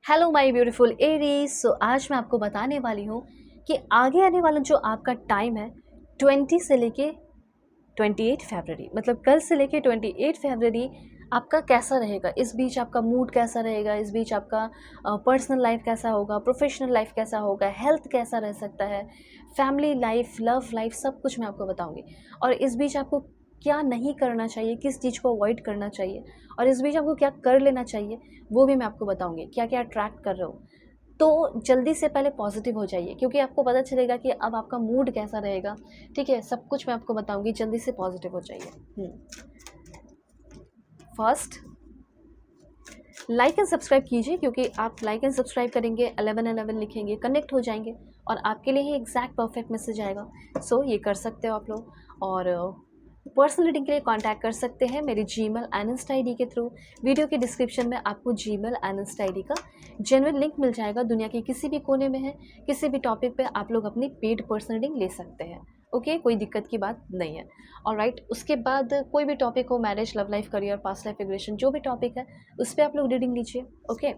Hello my beautiful Aries. So आज मैं आपको बताने वाली हूँ कि आगे आने वाला जो आपका टाइम है 20 से लेके 28 फरवरी, मतलब कल से लेके 28 फरवरी आपका कैसा रहेगा। इस बीच आपका मूड कैसा रहेगा, इस बीच आपका पर्सनल लाइफ कैसा होगा, प्रोफेशनल लाइफ कैसा होगा, हेल्थ कैसा रह सकता है, फैमिली लाइफ, लव लाइफ, सब कुछ मैं आपको बताऊंगी। और इस बीच आपको क्या नहीं करना चाहिए, किस चीज़ को अवॉइड करना चाहिए, और इस बीच आपको क्या कर लेना चाहिए वो भी मैं आपको बताऊंगी। क्या क्या अट्रैक्ट कर रहे हो, तो जल्दी से पहले पॉजिटिव हो जाइए, क्योंकि आपको पता चलेगा कि अब आपका मूड कैसा रहेगा। ठीक है, सब कुछ मैं आपको बताऊंगी, जल्दी से पॉजिटिव हो जाइए। फर्स्ट, लाइक एंड सब्सक्राइब कीजिए, क्योंकि आप लाइक एंड सब्सक्राइब करेंगे, 1111 लिखेंगे, कनेक्ट हो जाएंगे और आपके लिए ही एग्जैक्ट परफेक्ट मैसेज आएगा। सो ये कर सकते हो आप लोग। और पर्सनल रीडिंग के लिए कांटेक्ट कर सकते हैं मेरी जीमेल एंड इंस्टा आईडी के थ्रू। वीडियो के डिस्क्रिप्शन में आपको जीमेल एंड इंस्टा आईडी का जेन्युइन लिंक मिल जाएगा। दुनिया के किसी भी कोने में है, किसी भी टॉपिक पे आप लोग अपनी पेड पर्सनल रीडिंग ले सकते हैं। ओके, कोई दिक्कत की बात नहीं है। ऑलराइट, उसके बाद कोई भी टॉपिक हो, marriage, love life, career, past life regression, जो भी टॉपिक है उस पर आप लोग रीडिंग लीजिए। ओके,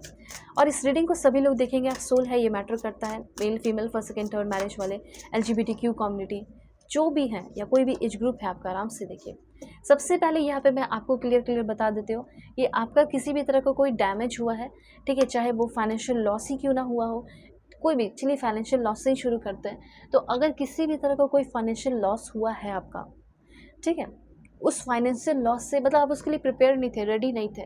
और इस रीडिंग को सभी लोग देखेंगे। आप सोल है, ये मैटर करता है, male female, first second third marriage वाले, LGBTQ कम्युनिटी, जो भी हैं, या कोई भी एज ग्रुप है आपका, आराम से देखिए। सबसे पहले यहाँ पे मैं आपको क्लियर बता देती हूँ कि आपका किसी भी तरह का कोई डैमेज हुआ है, ठीक है, चाहे वो फाइनेंशियल लॉस ही क्यों ना हुआ हो, कोई भी, चलिए फाइनेंशियल लॉस से ही शुरू करते हैं। तो अगर किसी भी तरह का कोई फाइनेंशियल लॉस हुआ है आपका, ठीक है, उस फाइनेंशियल लॉस से, मतलब आप उसके लिए प्रिपेयर नहीं थे, रेडी नहीं थे,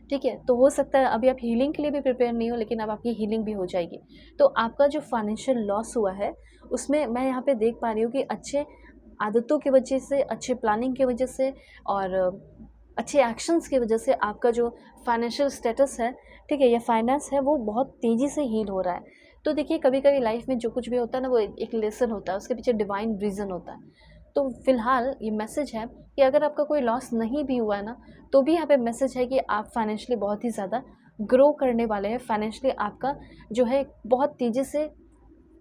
ठीक है, तो हो सकता है अभी आप हीलिंग के लिए भी प्रिपेयर नहीं हो, लेकिन अब आपकी हीलिंग भी हो जाएगी। तो आपका जो फाइनेंशियल लॉस हुआ है उसमें मैं यहाँ पे देख पा रही हूँ कि अच्छे आदतों की वजह से, अच्छे प्लानिंग की वजह से और अच्छे एक्शंस की वजह से आपका जो फाइनेंशियल स्टेटस है, ठीक है, या फाइनेंस है, वो बहुत तेज़ी से हील हो रहा है। तो देखिए, कभी कभी लाइफ में जो कुछ भी होता है ना, वो एक लेसन होता है, उसके पीछे डिवाइन रीज़न होता है। तो फिलहाल ये मैसेज है कि अगर आपका कोई लॉस नहीं भी हुआ है ना, तो भी यहाँ पे मैसेज है कि आप फाइनेंशियली बहुत ही ज़्यादा ग्रो करने वाले हैं। फाइनेंशियली आपका जो है बहुत तेज़ी से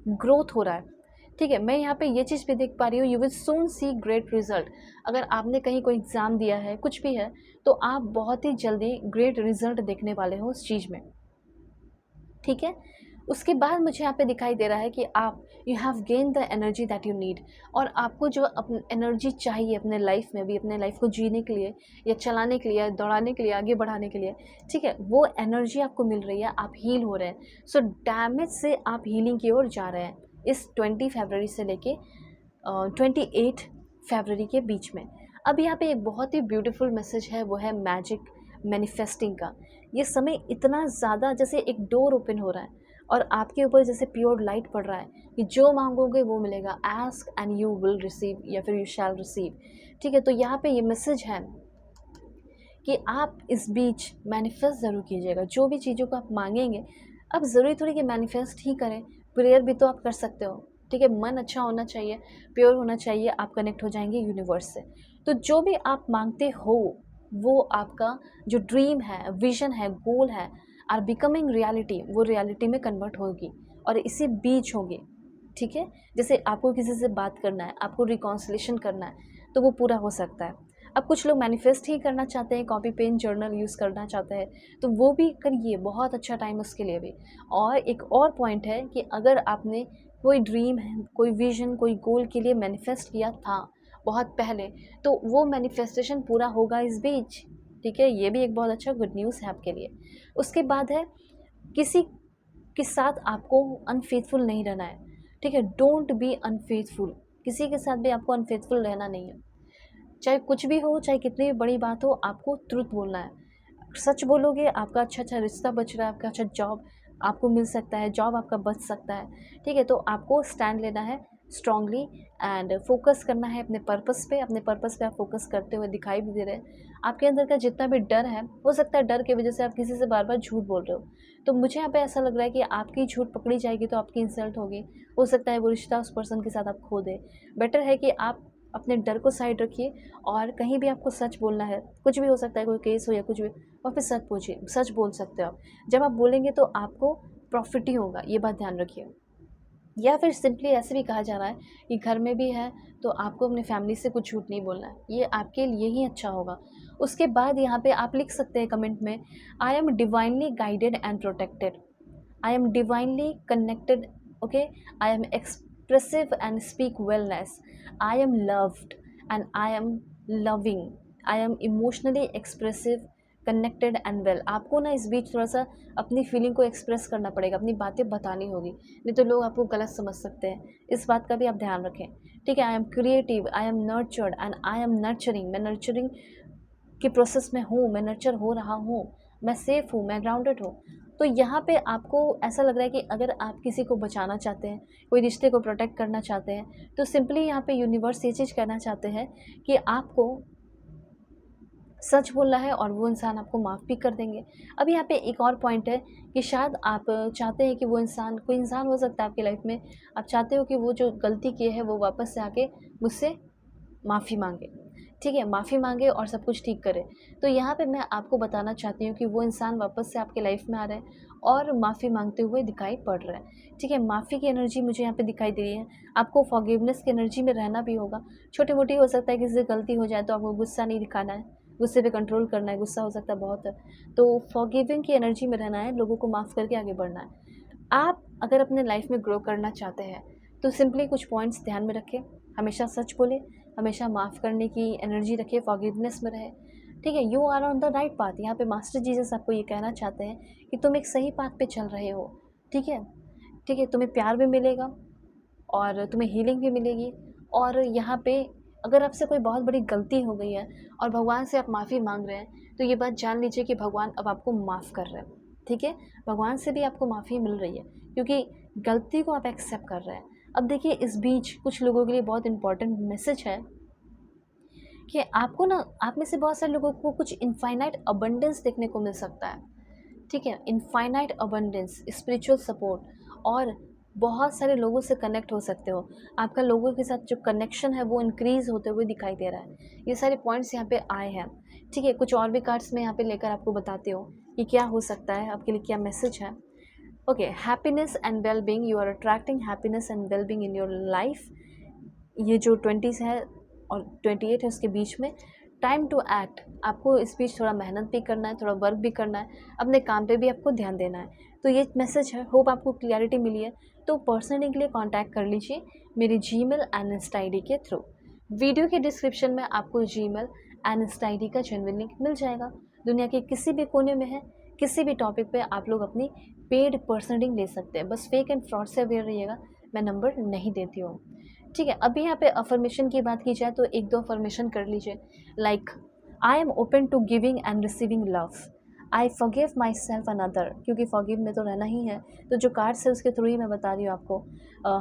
ग्रोथ हो रहा है। ठीक है, मैं यहाँ पे ये चीज़ भी देख पा रही हूँ, you will soon see great result. अगर आपने कहीं कोई एग्ज़ाम दिया है, कुछ भी है, तो आप बहुत ही जल्दी ग्रेट रिजल्ट देखने वाले हो उस चीज़ में। ठीक है, उसके बाद मुझे यहाँ पे दिखाई दे रहा है कि आप you have gain the energy that you need. और आपको जो अपनी एनर्जी चाहिए अपने लाइफ में भी, अपने लाइफ को जीने के लिए, या चलाने के लिए, या दौड़ाने के लिए, आगे बढ़ाने के लिए, ठीक है, वो एनर्जी आपको मिल रही है, आप हील हो रहे हैं। सो डैमेज से आप हीलिंग की ओर जा रहे हैं इस 20 फरवरी से लेके 28 फरवरी के बीच में। अब यहाँ पे एक बहुत ही ब्यूटीफुल मैसेज है, वो है मैजिक मैनिफेस्टिंग का। ये समय इतना ज़्यादा जैसे एक डोर ओपन हो रहा है और आपके ऊपर जैसे प्योर लाइट पड़ रहा है कि जो मांगोगे वो मिलेगा। Ask and you will receive, या फिर यू शैल रिसीव। ठीक है, तो यहाँ पे ये मैसेज है कि आप इस बीच मैनिफेस्ट ज़रूर कीजिएगा जो भी चीज़ों को आप मांगेंगे। अब ज़रूरी थोड़ी कि मैनिफेस्ट ही करें, प्रेयर भी तो आप कर सकते हो। ठीक है, मन अच्छा होना चाहिए, प्योर होना चाहिए, आप कनेक्ट हो जाएंगे यूनिवर्स से। तो जो भी आप मांगते हो, वो आपका जो ड्रीम है, विजन है, गोल है, आर बिकमिंग रियलिटी, वो रियलिटी में कन्वर्ट होगी और इसी बीच होगी। ठीक है, जैसे आपको किसी से बात करना है, आपको रिकॉन्सिलेशन करना है, तो वो पूरा हो सकता है। अब कुछ लोग मैनिफेस्ट ही करना चाहते हैं, कॉपी पेन जर्नल यूज़ करना चाहते हैं, तो वो भी करिए, बहुत अच्छा टाइम उसके लिए भी। और एक और पॉइंट है कि अगर आपने कोई ड्रीम है, कोई विजन, कोई गोल के लिए मैनिफेस्ट किया था बहुत पहले, तो वो मैनिफेस्टेशन पूरा होगा इस बीच। ठीक है, ये भी एक बहुत अच्छा गुड न्यूज़ है आपके लिए। उसके बाद है, किसी के साथ आपको अनफेथफुल नहीं रहना है। ठीक है, डोंट बी अनफेथफुल, किसी के साथ भी आपको अनफेथफुल रहना नहीं है। चाहे कुछ भी हो, चाहे कितनी भी बड़ी बात हो, आपको ट्रुथ बोलना है। सच बोलोगे, आपका अच्छा रिश्ता बच रहा है, आपका अच्छा जॉब आपको मिल सकता है, जॉब आपका बच सकता है। ठीक है, तो आपको स्टैंड लेना है स्ट्रांगली एंड फोकस करना है अपने पर्पस पे। अपने पर्पस पे आप फोकस करते हुए दिखाई भी दे रहे हैं। आपके अंदर का जितना भी डर है, हो सकता है डर की वजह से आप किसी से बार बार झूठ बोल रहे हो, तो मुझे यहाँ पे ऐसा लग रहा है कि आपकी झूठ पकड़ी जाएगी तो आपकी इंसल्ट होगी। हो सकता है वो रिश्ता उस पर्सन के साथ आप खो दे। बेटर है कि आप अपने डर को साइड रखिए, और कहीं भी आपको सच बोलना है, कुछ भी हो सकता है, कोई केस हो या कुछ भी, वहाँ पे सच पूछिए, सच बोल सकते हो आप। जब आप बोलेंगे तो आपको प्रॉफिट ही होगा, ये बात ध्यान रखिए। या फिर सिंपली ऐसे भी कहा जा रहा है कि घर में भी है तो आपको अपने फैमिली से कुछ झूठ नहीं बोलना है, ये आपके लिए ही अच्छा होगा। उसके बाद यहाँ पे आप लिख सकते हैं कमेंट में, I am divinely guided and protected. I am divinely connected. Okay, I am expressive and speak wellness. I am loved and I am loving. I am emotionally expressive, connected and well. आपको ना इस बीच थोड़ा सा अपनी feeling को express करना पड़ेगा, अपनी बातें बतानी होगी, नहीं तो लोग आपको गलत समझ सकते हैं. इस बात का भी आप ध्यान रखें. ठीक है. I am creative, I am nurtured and I am nurturing. मैं नर्चरिंग के प्रोसेस में हूँ, मैं नर्चर हो रहा हूँ, मैं सेफ़ हूँ, मैं ग्राउंडेड हूँ. तो यहाँ पे आपको ऐसा लग रहा है कि अगर आप किसी को बचाना चाहते हैं, कोई रिश्ते को प्रोटेक्ट करना चाहते हैं, तो सिंपली यहाँ पे यूनिवर्स ये चीज़ कहना चाहते हैं कि आपको सच बोलना है और वो इंसान आपको माफ़ भी कर देंगे. अब यहाँ पे एक और पॉइंट है कि शायद आप चाहते हैं कि वो इंसान, कोई इंसान हो सकता है आपकी लाइफ में, आप चाहते हो कि वो जो गलती की है वो वापस से आके मुझसे माफ़ी मांगे. ठीक है, माफ़ी मांगे और सब कुछ ठीक करे. तो यहाँ पे मैं आपको बताना चाहती हूँ कि वो इंसान वापस से आपके लाइफ में आ रहा है और माफ़ी मांगते हुए दिखाई पड़ रहा है. ठीक है, माफ़ी की एनर्जी मुझे यहाँ पे दिखाई दे रही है. आपको फॉरगिवनेस की एनर्जी में रहना भी होगा. छोटी मोटी हो सकता है किसी से गलती हो जाए तो आपको गुस्सा नहीं दिखाना है, गुस्से पे कंट्रोल करना है. गुस्सा हो सकता है बहुत, तो फॉरगिविंग की एनर्जी में रहना है, लोगों को माफ़ करके आगे बढ़ना है. आप अगर अपने लाइफ में ग्रो करना चाहते हैं तो सिंपली कुछ पॉइंट्स ध्यान में रखें. हमेशा सच बोले, हमेशा माफ़ करने की एनर्जी रखें, फॉरगिवनेस में रहे. ठीक है, you are on the right path. यहाँ पे मास्टर जीसस आपको ये कहना चाहते हैं कि तुम एक सही पाथ पे चल रहे हो. ठीक है, ठीक है, तुम्हें प्यार भी मिलेगा और तुम्हें हीलिंग भी मिलेगी. और यहाँ पे अगर आपसे कोई बहुत बड़ी गलती हो गई है और भगवान से आप माफ़ी मांग रहे हैं, तो ये बात जान लीजिए कि भगवान अब आपको माफ़ कर रहे हैं. ठीक है, भगवान से भी आपको माफ़ी मिल रही है क्योंकि गलती को आप एक्सेप्ट कर रहे हैं. अब देखिए, इस बीच कुछ लोगों के लिए बहुत इंपॉर्टेंट मैसेज है कि आपको ना, आप में से बहुत सारे लोगों को कुछ इनफाइनाइट अबंडेंस देखने को मिल सकता है. ठीक है, इनफाइनाइट अबंडेंस, स्पिरिचुअल सपोर्ट, और बहुत सारे लोगों से कनेक्ट हो सकते हो. आपका लोगों के साथ जो कनेक्शन है वो इंक्रीज़ होते हुए दिखाई दे रहा है. ये सारे पॉइंट्स यहाँ पे आए हैं. ठीक है, कुछ और भी कार्ड्स मैं यहाँ पे लेकर आपको बताती हूँ कि क्या हो सकता है, आपके लिए क्या मैसेज है. Okay, happiness and well being. You are attracting happiness and well being in your life. ये जो 20s है और 28 है उसके बीच में, टाइम टू एक्ट. आपको इस बीच थोड़ा मेहनत भी करना है, थोड़ा वर्क भी करना है, अपने काम पे भी आपको ध्यान देना है. तो ये मैसेज है. होप आपको क्लियरिटी मिली है. तो पर्सनली के लिए कांटेक्ट कर लीजिए मेरी जीमेल एंड इंस्टा आईडी के थ्रू. वीडियो के डिस्क्रिप्शन में आपको जीमेल एंड इंस्टा आईडी का जेन्युइन लिंक मिल जाएगा. दुनिया के किसी भी कोने में है, किसी भी टॉपिक पे आप लोग अपनी पेड पर्सनलिंग ले सकते हैं. बस फेक एंड फ्रॉड से अवेयर रहिएगा, मैं नंबर नहीं देती हूँ. ठीक है, अभी यहाँ पे अफर्मेशन की बात की जाए तो एक दो अफर्मेशन कर लीजिए. Like, I am open to giving and receiving love. I forgive myself another, क्योंकि फॉरगिव में तो रहना ही है. तो जो कार्ड्स है उसके थ्रू ही मैं बता रही हूँ आपको.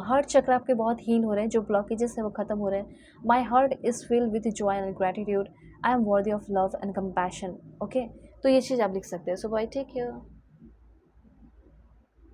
हार्ट चक्र आपके बहुत हील हो रहे हैं, जो ब्लॉकेजेस है वो ख़त्म हो रहे हैं. My heart is filled with Joy and gratitude. I am worthy of love and compassion. Okay, तो ये चीज़ आप लिख सकते हैं. सो बाय, टेक केयर.